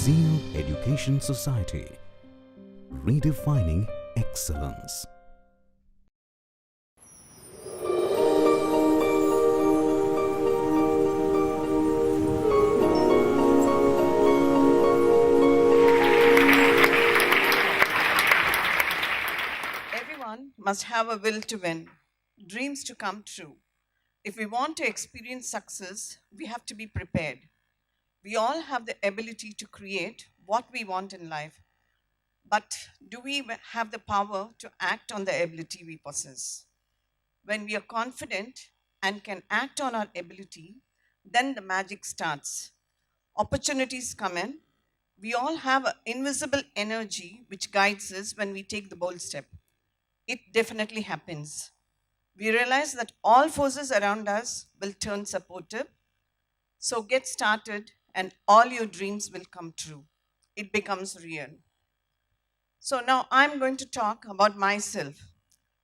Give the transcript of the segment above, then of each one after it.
Zeal Education Society, redefining excellence. Everyone must have a will to win, dreams to come true. If we want to experience success, we have to be prepared. We all have the ability to create what we want in life, but do we have the power to act on the ability we possess? When we are confident and can act on our ability, then the magic starts. Opportunities come in. We all have an invisible energy which guides us when we take the bold step. It definitely happens. We realize that all forces around us will turn supportive. So get started, and all your dreams will come true. It becomes real. So now I'm going to talk about myself.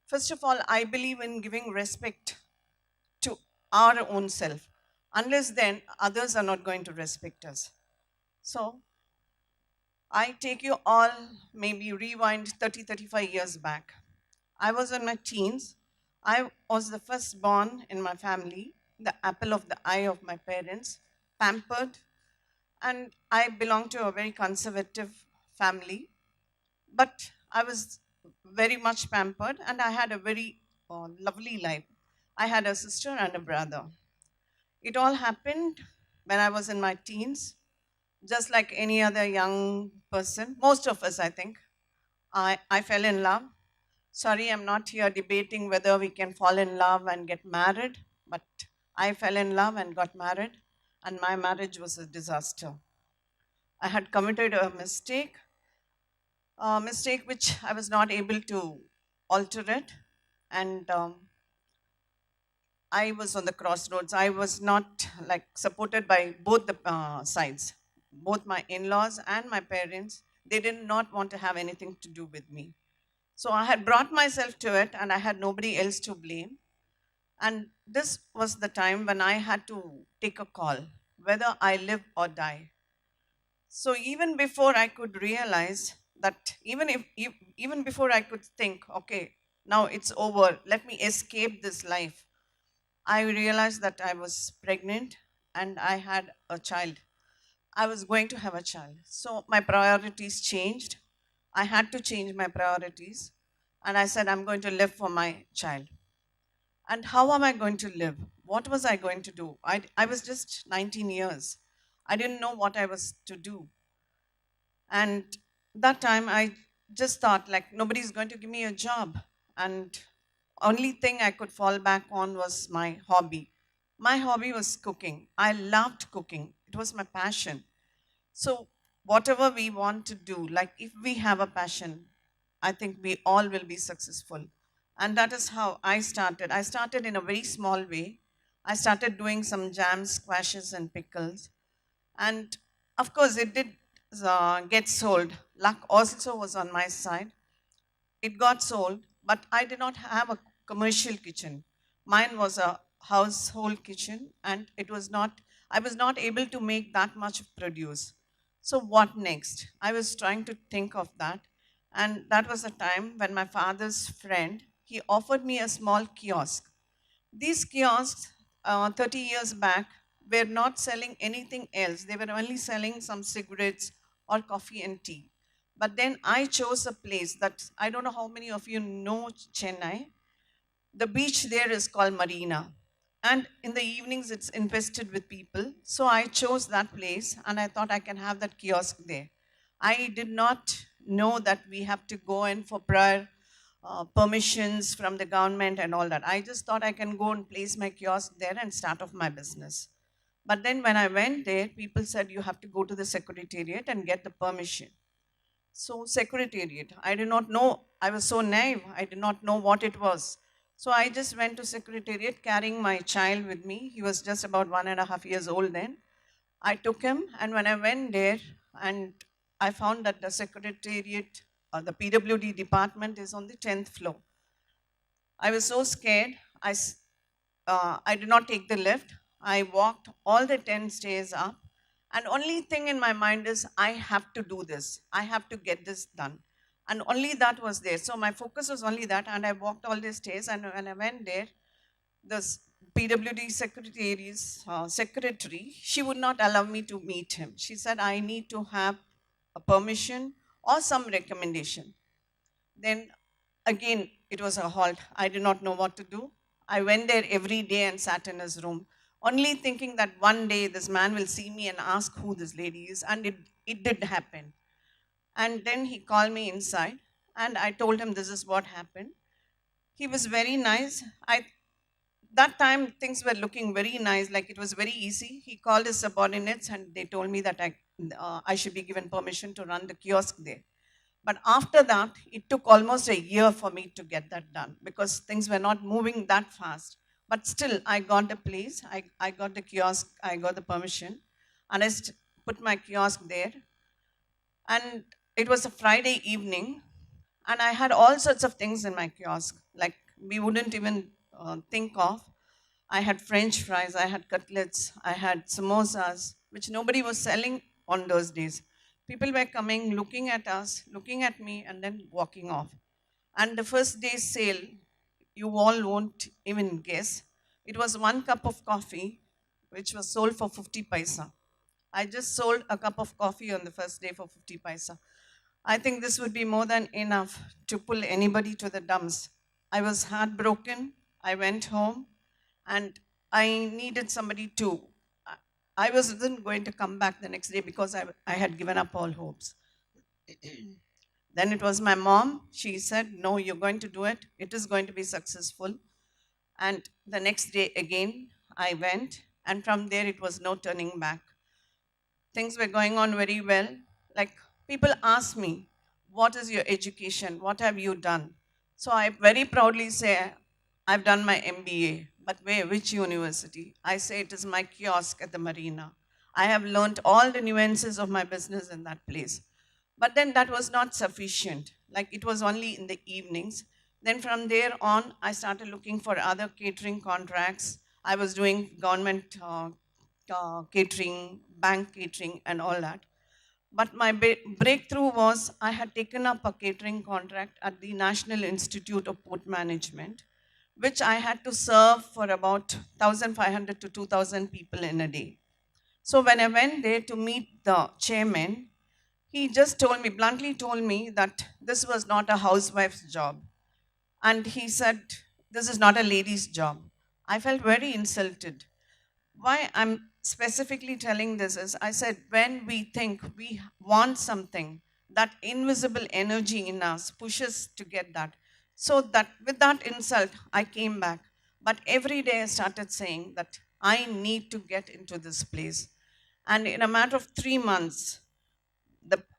First of all, I believe in giving respect to our own self. Unless then, others are not going to respect us. So I take you all, maybe rewind 30, 35 years back. I was in my teens. I was the firstborn in my family, the apple of the eye of my parents, pampered, and I belong to a very conservative family. But I was very much pampered, and I had a very lovely life. I had a sister and a brother. It all happened when I was in my teens, just like any other young person. Most of us, I think. I fell in love. Sorry, I'm not here debating whether we can fall in love and get married, but I fell in love and got married, and my marriage was a disaster. I had committed a mistake which I was not able to alter it, and I was on the crossroads. I was not like supported by both the sides, both my in-laws and my parents. They did not want to have anything to do with me. So I had brought myself to it, and I had nobody else to blame. And this was the time when I had to take a call whether I live or die. So even before I could realize that, even before I could think, okay, now it's over, let me escape this life, I realized that I was pregnant and I had a child. I was going to have a child. So my priorities changed. I had to change my priorities. And I said, I'm going to live for my child. And how am I going to live? What was I going to do? I was just 19 years. I didn't know what I was to do. And that time I just thought like nobody's going to give me a job. And only thing I could fall back on was my hobby. My hobby was cooking. I loved cooking. It was my passion. So whatever we want to do, like if we have a passion, I think we all will be successful. And that is how I started. I started in a very small way. I started doing some jams, squashes, and pickles. And of course, it did get sold. Luck also was on my side. It got sold, but I did not have a commercial kitchen. Mine was a household kitchen, and I was not able to make that much produce. So, what next? I was trying to think of that. And that was a time when my father's friend, he offered me a small kiosk. These kiosks, 30 years back, were not selling anything else. They were only selling some cigarettes or coffee and tea. But then I chose a place that I don't know how many of you know Chennai. The beach there is called Marina. And in the evenings, it's infested with people. So I chose that place and I thought I can have that kiosk there. I did not know that we have to go in for prior permissions from the government and all that. I just thought I can go and place my kiosk there and start off my business. But then when I went there, people said you have to go to the secretariat and get the permission. So, secretariat, I did not know, I was so naive, I did not know what it was. So, I just went to secretariat carrying my child with me. He was just about 1.5 years old then. I took him, and when I went there, and I found that the secretariat or the PWD department is on the 10th floor. I was so scared, I did not take the lift. I walked all the 10 stairs up, And only thing in my mind is I have to do this. I have to get this done. And only that was there. So my focus was only that. And I walked all the stairs. And when I went there, the PWD secretary, she would not allow me to meet him. She said, I need to have a permission or some recommendation. Then again, it was a halt. I did not know what to do. I went there every day and sat in his room, only thinking that one day this man will see me and ask who this lady is. And it did happen. And then he called me inside and I told him this is what happened. He was very nice. That time things were looking very nice, like it was very easy. He called his subordinates and they told me that I should be given permission to run the kiosk there. But after that, it took almost a year for me to get that done because things were not moving that fast. But still, I got the place, I got the kiosk, I got the permission, and put my kiosk there. And it was a Friday evening, and I had all sorts of things in my kiosk, like we wouldn't even think of. I had French fries, I had cutlets, I had samosas, which nobody was selling on those days. People were coming, looking at us, looking at me, and then walking off. And the first day's sale, you all won't even guess. It was 1 cup of coffee, which was sold for 50 paisa. I just sold a cup of coffee on the first day for 50 paisa. I think this would be more than enough to pull anybody to the dumps. I was heartbroken. I went home and I needed somebody to. I wasn't going to come back the next day because I had given up all hopes. Then it was my mom. She said, no, you're going to do it. It is going to be successful. And the next day again, I went. And from there, it was no turning back. Things were going on very well. Like people ask me, what is your education? What have you done? So I very proudly say, I've done my MBA. But where? Which university? I say it is my kiosk at the marina. I have learned all the nuances of my business in that place. But then that was not sufficient. Like it was only in the evenings. Then from there on, I started looking for other catering contracts. I was doing government catering, bank catering, and all that. But my breakthrough was I had taken up a catering contract at the National Institute of Port Management, which I had to serve for about 1,500 to 2,000 people in a day. So when I went there to meet the chairman, he just bluntly told me that this was not a housewife's job. And he said, this is not a lady's job. I felt very insulted. Why I'm specifically telling this is I said, when we think we want something, that invisible energy in us pushes to get that. So that with that insult, I came back. But every day I started saying that I need to get into this place. And in a matter of 3 months,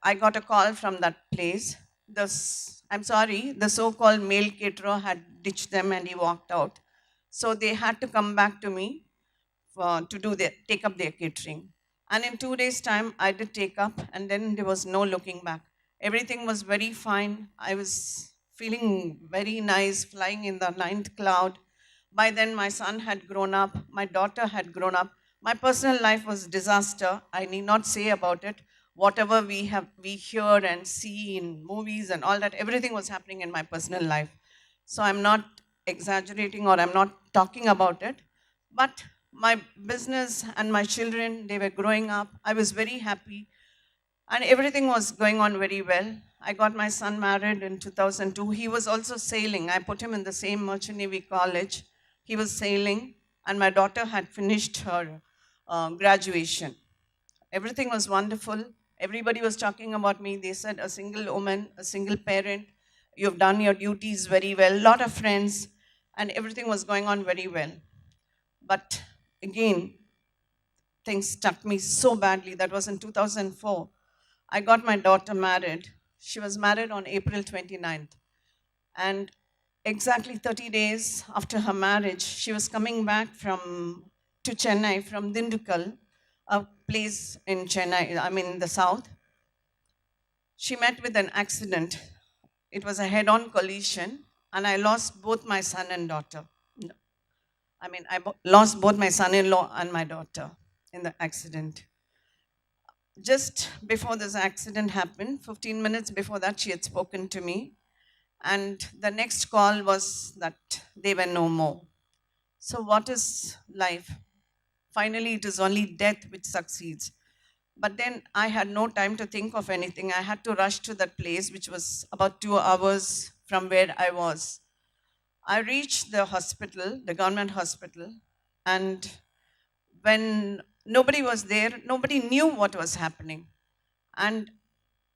I got a call from that place. I'm sorry, the so-called male caterer had ditched them and he walked out. So they had to come back to me to take up their catering. And in 2 days' time, I did take up, and then there was no looking back. Everything was very fine. I was feeling very nice, flying in the ninth cloud. By then, my son had grown up, my daughter had grown up. My personal life was disaster. I need not say about it. Whatever we hear and see in movies and all that, everything was happening in my personal life. So I'm not exaggerating or I'm not talking about it. But my business and my children, they were growing up. I was very happy. And everything was going on very well. I got my son married in 2002. He was also sailing. I put him in the same Merchant Navy college. He was sailing, and my daughter had finished her graduation. Everything was wonderful. Everybody was talking about me. They said, a single woman, a single parent, you've done your duties very well. A lot of friends, and everything was going on very well. But again, things struck me so badly. That was in 2004. I got my daughter married. She was married on April 29th. And exactly 30 days after her marriage, she was coming back to Chennai from Dindigul, a place in Chennai, in the south. She met with an accident. It was a head-on collision, and I lost both my son and daughter. I lost both my son-in-law and my daughter in the accident. just before this accident happened, 15 minutes before that, she had spoken to me. And the next call was that they were no more. So, what is life? Finally, it is only death which succeeds. But then I had no time to think of anything. I had to rush to that place, which was about 2 hours from where I was. I reached the hospital, the government hospital, and when nobody was there, nobody knew what was happening. And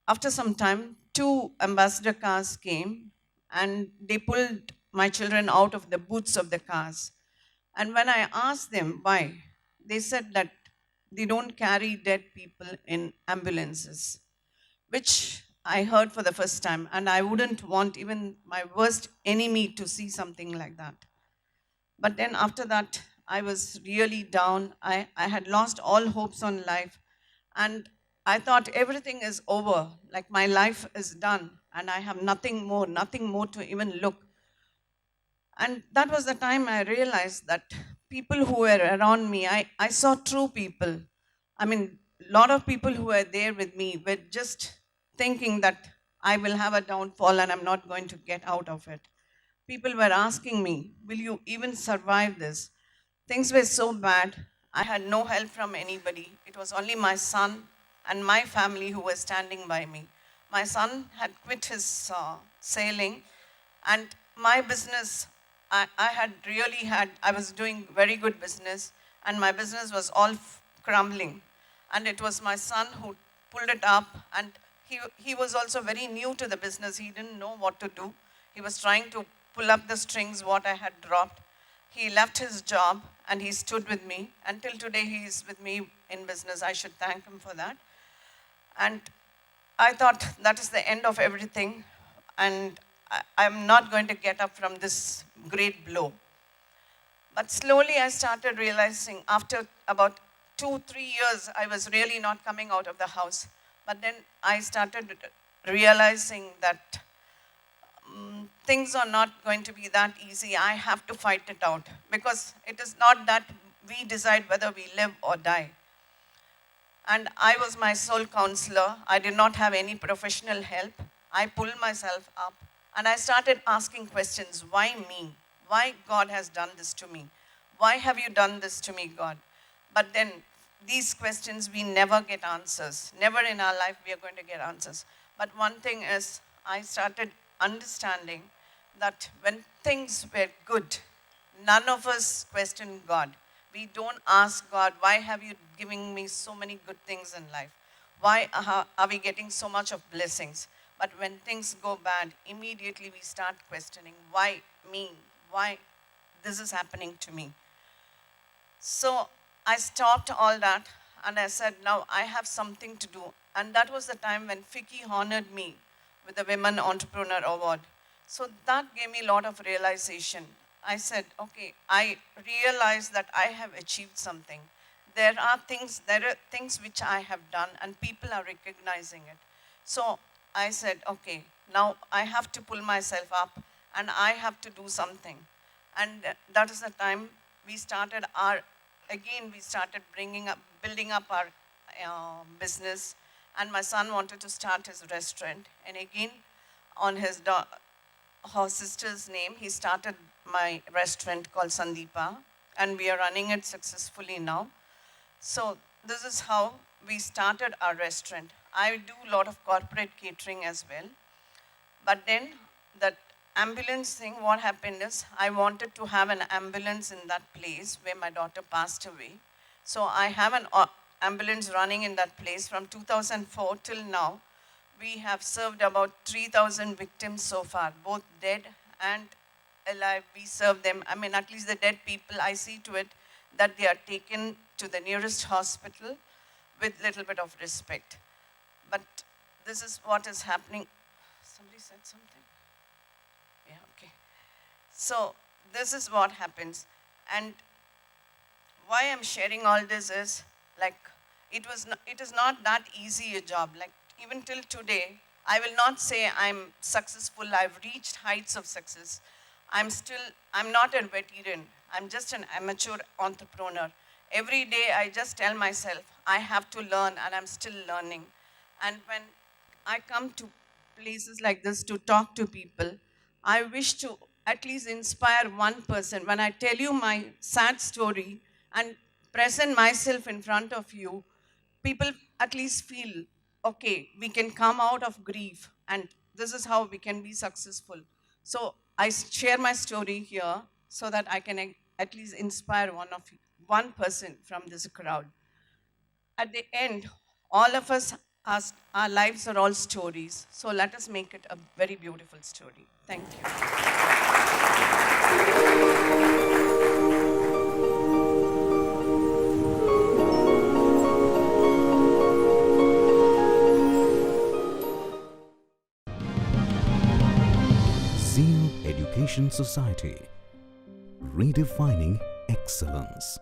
after some time, two ambassador cars came and they pulled my children out of the boots of the cars. And when I asked them why, they said that they don't carry dead people in ambulances, which I heard for the first time. And I wouldn't want even my worst enemy to see something like that. But then after that, I was really down. I had lost all hopes on life. And I thought everything is over, like my life is done, and I have nothing more to even look. And that was the time I realized that people who were around me, I saw true people. I mean, a lot of people who were there with me were just thinking that I will have a downfall and I'm not going to get out of it. People were asking me, will you even survive this? Things were so bad. I had no help from anybody. It was only my son and my family who were standing by me. My son had quit his sailing, and my business, I was doing very good business, and my business was all crumbling. And it was my son who pulled it up, and he was also very new to the business. He didn't know what to do. He was trying to pull up the strings, what I had dropped. He left his job and he stood with me. Until today, he is with me in business. I should thank him for that. And I thought that is the end of everything. And I'm not going to get up from this great blow. But slowly I started realizing after about 2, 3 years, I was really not coming out of the house. But then I started realizing that things are not going to be that easy. I have to fight it out because it is not that we decide whether we live or die. And I was my sole counselor. I did not have any professional help. I pulled myself up and I started asking questions. Why me? Why God has done this to me? Why have you done this to me, God? But then these questions, we never get answers. Never in our life we are going to get answers. But one thing is, I started understanding that when things were good, none of us question God. We don't ask God, why have you given me so many good things in life? Why are we getting so much of blessings? But when things go bad, immediately we start questioning, why me? Why this is happening to me? So I stopped all that and I said, now I have something to do. And that was the time when FICCI honored me with the Women Entrepreneur Award. So that gave me a lot of realization. I said, okay, I realized that I have achieved something. There are things which I have done and people are recognizing it. So I said, okay, now I have to pull myself up and I have to do something. And that is the time we started building up our business. And my son wanted to start his restaurant. And again, on her sister's name, he started my restaurant called Sandeepa. And we are running it successfully now. So this is how we started our restaurant. I do a lot of corporate catering as well. But then that ambulance thing, what happened is I wanted to have an ambulance in that place where my daughter passed away. So I have an ambulance running in that place from 2004 till now. We have served about 3,000 victims so far, both dead and alive. We serve them. I mean, at least the dead people, I see to it that they are taken to the nearest hospital with little bit of respect. But this is what is happening. Somebody said something? Yeah, okay. So this is what happens. And why I'm sharing all this is, like, it is not that easy a job. Like, even till today, I will not say I'm successful, I've reached heights of success. I'm not a veteran. I'm just an amateur entrepreneur. Every day I just tell myself, I have to learn and I'm still learning. And when I come to places like this to talk to people, I wish to at least inspire one person. When I tell you my sad story and present myself in front of you, people at least feel, okay, we can come out of grief and this is how we can be successful. So I share my story here so that I can at least inspire one person from this crowd. At the end, all of us, our lives are all stories. So let us make it a very beautiful story. Thank you. Zeal Education Society, redefining excellence.